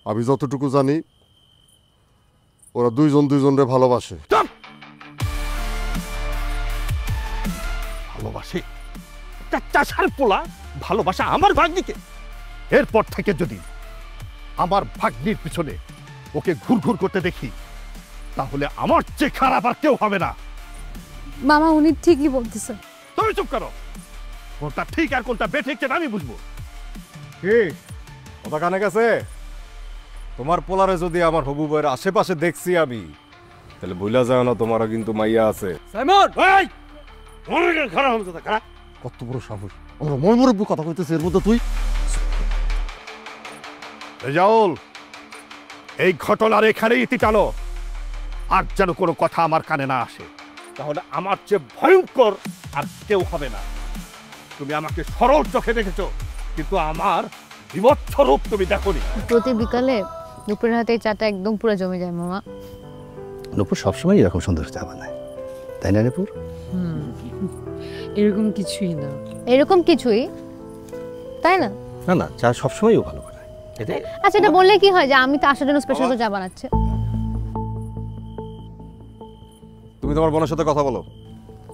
আমি যতটুকু জানি ওরা দুইজন দুইজনরে ভালোবাসে। ভালোবাসে? চাষার পোলা ভালোবাসা আমার ভাগ্নিকে? এরপর থেকে যদি আমার ভাগ্নির পিছনে ওকে ঘুরঘুর করতে দেখি তাহলে আমার চেয়ে খারাপ আর কেউ হবে না। মামা উনি ঠিকই বলতেছে। তুমি চুপ করো। কোনটা ঠিক আর কোনটা বেঠিক সেটা আমি বুঝবো। কি কথা কানে গেছে? তোমার পোলারে যদি আমার হবু বউয়ের আশেপাশে দেখছি আমি, তাহলে ভুলা যায় না তোমারও কিন্তু মাইয়া আছে। সাইমন ভাই মনে খারাপ হবে তো খারাপ। কত বড় সাহস! আমরা ময়মরব্বী কথা কইতেছি, এর মধ্যে তুই। রেজাউল, এই ঘটনার এখানেই ইতি টানো। আর যেন কোনো কথা আমার কানে না আসে, তাহলে আমার চেয়ে ভয়ঙ্কর আর কেউ হবে না। তুমি আমাকে সরল চোখে দেখেছো, কিন্তু আমার বিভৎস রূপ তুমি দেখোনি। প্রতি বিকালে দুপুরের হাতে এই চাটা একদম পুরো জমে যায় মামা। নূপুর সবসময় এরকম সুন্দর চা বানায়, তাই না নূপুর? এরকম কিছুই না। এরকম কিছুই তাই না? না না, চা সবসময় ও ভালো বানায়। আচ্ছা, এটা বললে কি হয় যে আমি তো আসার জন্য স্পেশাল করে চা বানাচ্ছে? তুমি তোমার বোনের সাথে কথা বলো।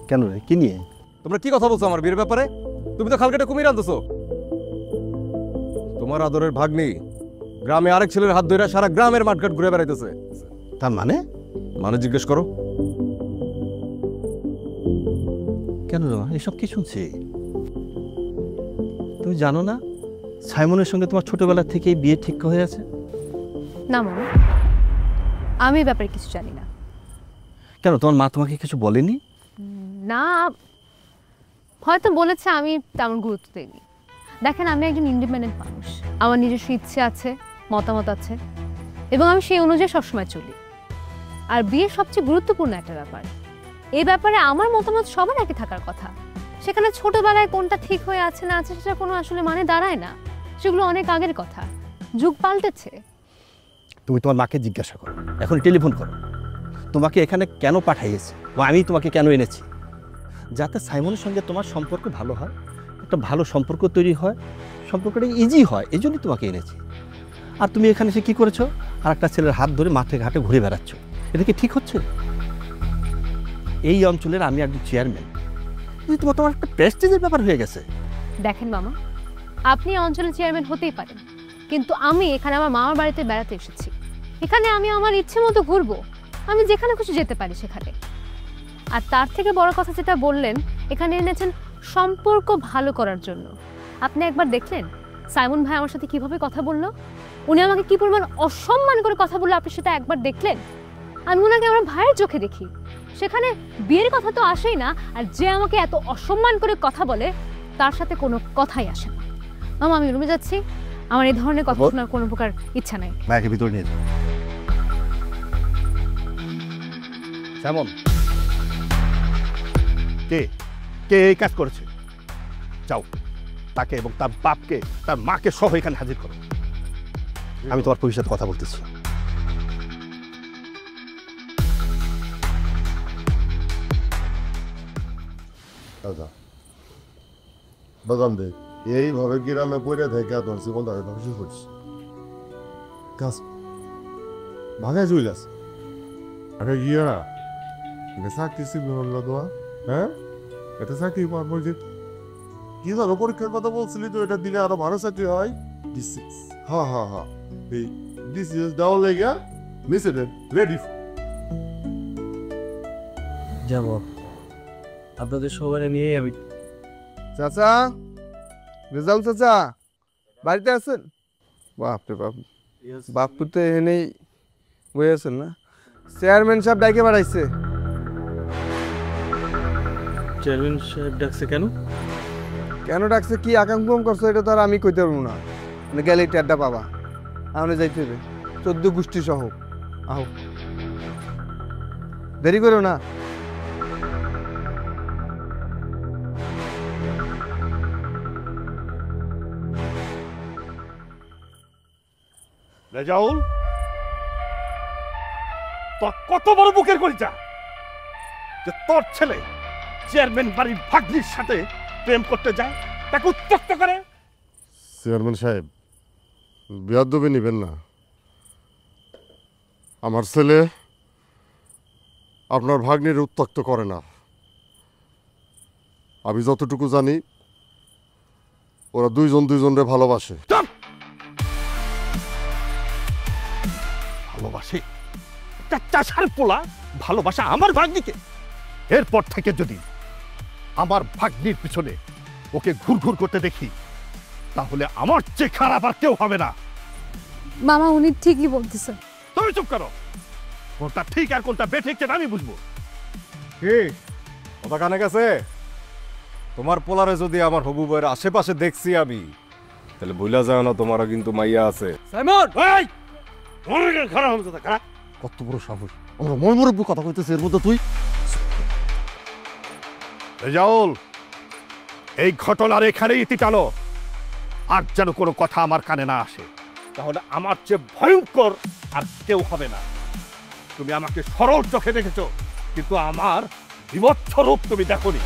কেন রে, কি নিয়ে? তোমরা কি কথা বলছো আমার বিয়ের ব্যাপারে? তুমি তো খালকেটে কুমির আনতেছো। তোমার আদরের ভাগ্নি গ্রামে আরেক ছেলের হাত ধরে সারা গ্রামের মাঠঘাট ঘুরে বেড়াইতেছে। তার মানে জিজ্ঞেস করো। কেন রে মা, এসব কি শুনছি? তুমি জানো না সাইমনের সঙ্গে তোমার ছোটবেলা থেকেই বিয়ে ঠিক হয়ে আছে? না মামা, আমি এই ব্যাপারে কিছু জানি না। কেন, তোমার মা তোমাকে কিছু বলেনি? না, হয়তো বলেছে, আমি তেমন গুরুত্ব দিইনি। দেখেন, আমি একজন ইন্ডিপেন্ডেন্ট মানুষ, আমার নিজস্ব ইচ্ছে আছে, মতামত আছে, এবং আমি সেই অনুযায়ী সবসময় চলি। আর বিয়ে সবচেয়ে গুরুত্বপূর্ণ একটা ব্যাপার। এই ব্যাপারে আমার মতামত সবার একই থাকার কথা। সেখানে ছোটবেলায় কোনটা ঠিক হয়ে আছে না আছে সেটা কোনো আসলে মানে দাঁড়ায় না। সেগুলো অনেক আগের কথা, যুগ পাল্টেছে। তুমি তোমার মাকে জিজ্ঞাসা করো, এখন টেলিফোন করো, তোমাকে এখানে কেন পাঠাইয়েছে বা আমি তোমাকে কেন এনেছি। যাতে সাইমনের সঙ্গে তোমার সম্পর্ক ভালো হয়, একটা ভালো সম্পর্ক তৈরি হয়, সম্পর্কটা ইজি হয়, এই জন্যই তোমাকে এনেছি। আর তুমি এখানে এসে কী করেছো? আর একটা ছেলের হাত ধরে মাঠে ঘাটে ঘুরে বেড়াচ্ছ, এটা কি ঠিক হচ্ছে? এই অঞ্চলের আমি একজন চেয়ারম্যান, তোমার একটা প্রেস্টিজের ব্যাপার হয়ে গেছে। দেখেন মামা, আপনি অঞ্চলের চেয়ারম্যান হতেই পারেন, কিন্তু আমি এখানে আমার মামার বাড়িতে বেড়াতে এসেছি। এখানে আমি আমার ইচ্ছে মতো ঘুরবো, আমি যেখানে খুশি যেতে পারি সেখানে। আর তার থেকে বড় কথা যেটা বললেন, এখানে এনেছেন সম্পর্ক ভালো করার জন্য। আপনি একবার দেখলেন সাইমন ভাই আমার সাথে কিভাবে কথা বললো? উনি আমাকে কি পরিমাণ অসম্মান করে কথা বললো, আপনি সেটা একবার দেখলেন? আমি ওনাকে আমার ভাইয়ের চোখে দেখি, সেখানে বিয়ের কথা তো আসেই না। আর যে আমাকে এত অসম্মান করে কথা বলে, তার সাথে কোনো কথাই আসে না। মামা, আমি রুমে যাচ্ছি, আমার এই ধরনের কথা শোনার কোনো প্রকার ইচ্ছা নাই। মাকে ভিতরে নিয়ে যাও। যেমন কে কে এই কাজ করেছে? যাও, তাকে এবং তার বাপকে, তার মাকে সহ এখানে হাজির করো। আমি তোমার পুলিশের সাথে কথা বলতেছি। দাদা বাদাম দে, এইভাবে গ্রামে পড়ে থেকে তোর জীবনটা ধ্বংস করছিস। কাজ ভাগায় চইলাস। আরে ইয়া চাকরি ছিল না তোমার? হ্যাঁ, এটা চাকরি পাওয়ার পর যে কি জানো পরীক্ষার কথা বলছিলি তো, এটা দিলে আরো ভালো চাকরি হয়। হ্যাঁ হ্যাঁ হ্যাঁ, এই দিস ইজ ডাউন লেগা মিসেড রেডি। যাব আপনাদের সবাই নিয়ে আমি। চাচা, রেজাল্ট চাচা বাড়িতে আছেন? বাপরে বাপ, বাপু তো এনেই বই আছেন না? চেয়ারম্যান সাহেব ডাকে বাড়াইছে। চেয়ারম্যান সাহেব ডাকছে কেন? কেন ডাকছে, কি আকাঙ্ক্ষম করছো এটা তো আর আমি কইতে পারবো না। মানে গেলে টেড্ডা পাবা, আমাকে যাইতে হবে 14 গোষ্ঠী সহ। আহ, দেরি করো না। রেজাউল, তোর কত বড় বুকের কলিজা যে তোর ছেলে চেয়ারম্যান বাড়ির ভাগ্নির সাথে প্রেম করতে যায়, তাকে উত্ত্যক্ত করে। চেয়ারম্যান সাহেব, বেয়াদবি নিবেন না। আমার ছেলে আপনার ভাগ্নির উত্ত্যক্ত করে না। আমি যতটুকু জানি ওরা দুইজন দুইজনরে ভালোবাসে। ভালোবাসে? একটা চাষার পোলা ভালোবাসা আমার ভাগ্নিকে? এরপর থেকে যদি আমার ভাগ্নির পিছনে ওকে ঘুরঘুর করতে দেখি তাহলে আমার চেয়ে খারাপ আর কেউ হবে না। মামা উনি ঠিকই বলতেছে। তুমি চুপ করো। কোনটা ঠিক আর কোনটা বেঠিক সেটা আমি বুঝবো। কি কথা কানে গেছে? তোমার পোলারে যদি আমার হবু বউয়ের আশেপাশে দেখছি আমি, তাহলে ভুলা যায় না তোমারও কিন্তু মাইয়া আছে। সাইমন এই মনের খারাপ হবে তো খারাপ। কত বড় সাহস! আমরা ময়মরব্য কথা কইতেছি, এর মধ্যে তুই রেজাউল, এই ঘটনার এখানেই ইতি টানো। আর যেন কোনো কথা আমার কানে না আসে, তাহলে আমার চেয়ে ভয়ঙ্কর আর কেউ হবে না। তুমি আমাকে সরল চোখে দেখেছো, কিন্তু আমার বিভৎস রূপ তুমি দেখোনি।